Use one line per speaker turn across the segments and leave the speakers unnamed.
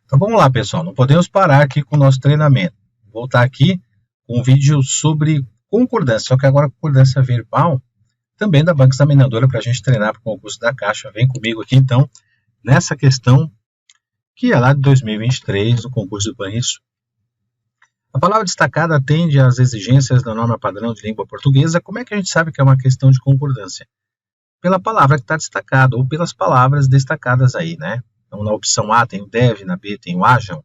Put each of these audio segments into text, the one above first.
Então vamos lá, pessoal, não podemos parar aqui com o nosso treinamento. Vou voltar aqui com um vídeo sobre concordância, só que agora concordância verbal, também da banca examinadora, para a gente treinar para o concurso da Caixa. Vem comigo aqui, então, nessa questão que é lá de 2023, do concurso do Banrisul. A palavra destacada atende às exigências da norma padrão de língua portuguesa. Como é que a gente sabe que é uma questão de concordância? Pela palavra que está destacada, ou pelas palavras destacadas aí, né? Então, na opção A tem o deve, na B tem o hajam,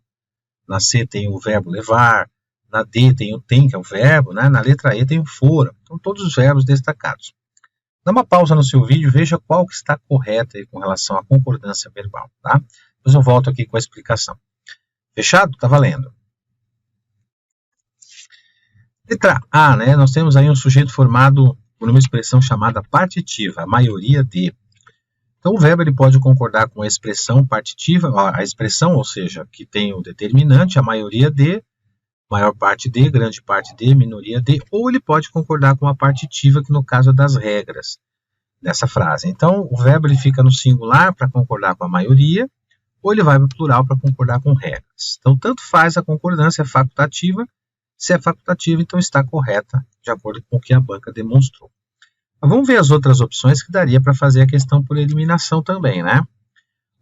na C tem o verbo levar, na D tem o tem, que é o verbo, né? Na letra E tem o fora. Então, todos os verbos destacados. Dá uma pausa no seu vídeo, veja qual que está correta aí com relação à concordância verbal, tá? Depois eu volto aqui com a explicação. Fechado? Tá valendo. Letra A, né? Nós temos aí um sujeito formado por uma expressão chamada partitiva, a maioria de. Então, o verbo ele pode concordar com a expressão partitiva, a expressão, ou seja, que tem o determinante, a maioria de, maior parte de, grande parte de, minoria de, ou ele pode concordar com a partitiva, que no caso é das regras dessa frase. Então, o verbo ele fica no singular para concordar com a maioria, ou ele vai para o plural para concordar com regras. Então, tanto faz, a concordância é facultativa. Se é facultativa, então está correta, de acordo com o que a banca demonstrou. Mas vamos ver as outras opções que daria para fazer a questão por eliminação também, né?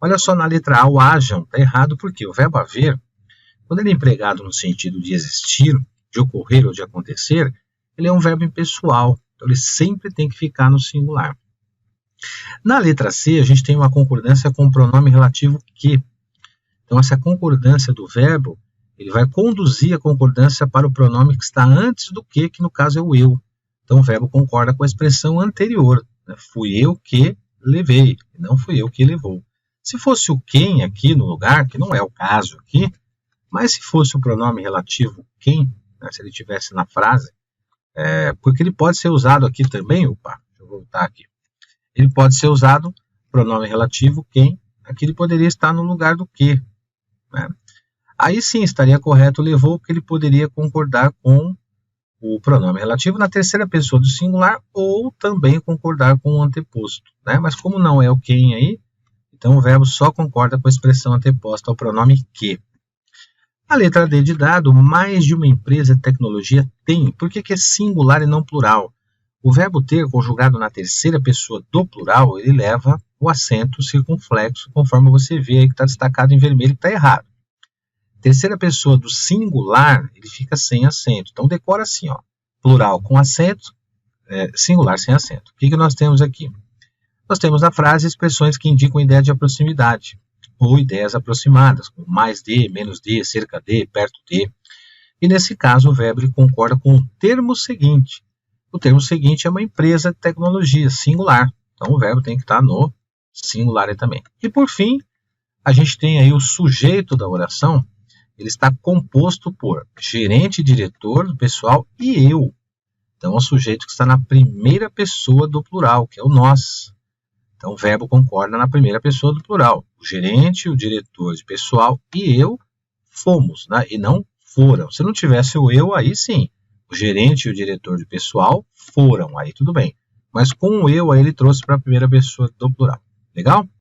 Olha só, na letra A, o hajam está errado porque o verbo haver, quando ele é empregado no sentido de existir, de ocorrer ou de acontecer, ele é um verbo impessoal, então ele sempre tem que ficar no singular. Na letra C, a gente tem uma concordância com o pronome relativo que. Então, essa concordância do verbo, ele vai conduzir a concordância para o pronome que está antes do que no caso é o eu. Então, o verbo concorda com a expressão anterior. Né? Fui eu que levei, não fui eu que levou. Se fosse o quem aqui no lugar, que não é o caso aqui, mas se fosse o pronome relativo quem, né, se ele estivesse na frase, porque ele pode ser usado aqui também, deixa eu voltar aqui. Ele pode ser usado, pronome relativo quem, aqui ele poderia estar no lugar do que. Né? Aí sim estaria correto levou, porque ele poderia concordar com o pronome relativo na terceira pessoa do singular ou também concordar com o anteposto. Né? Mas como não é o quem aí, então o verbo só concorda com a expressão anteposta ao pronome que. A letra D de dado, mais de uma empresa de tecnologia tem. Por que é singular e não plural? O verbo ter, conjugado na terceira pessoa do plural, ele leva o acento circunflexo, conforme você vê aí que está destacado em vermelho, que está errado. Terceira pessoa do singular, ele fica sem acento. Então, decora assim, ó, plural com acento, singular sem acento. O que nós temos aqui? Nós temos na frase expressões que indicam ideia de proximidade, ou ideias aproximadas, com mais de, menos de, cerca de, perto de. E nesse caso, o verbo ele concorda com o termo seguinte. O termo seguinte é uma empresa de tecnologia, singular. Então, o verbo tem que estar no singular também. E, por fim, a gente tem aí o sujeito da oração. Ele está composto por gerente, diretor do pessoal e eu. Então, é o sujeito que está na primeira pessoa do plural, que é o nós. Então, o verbo concorda na primeira pessoa do plural. O gerente, o diretor de pessoal e eu fomos, né? E não foram. Se não tivesse o eu, aí sim. O gerente e o diretor de pessoal foram, aí tudo bem. Mas com o eu, aí ele trouxe para a primeira pessoa do plural. Legal?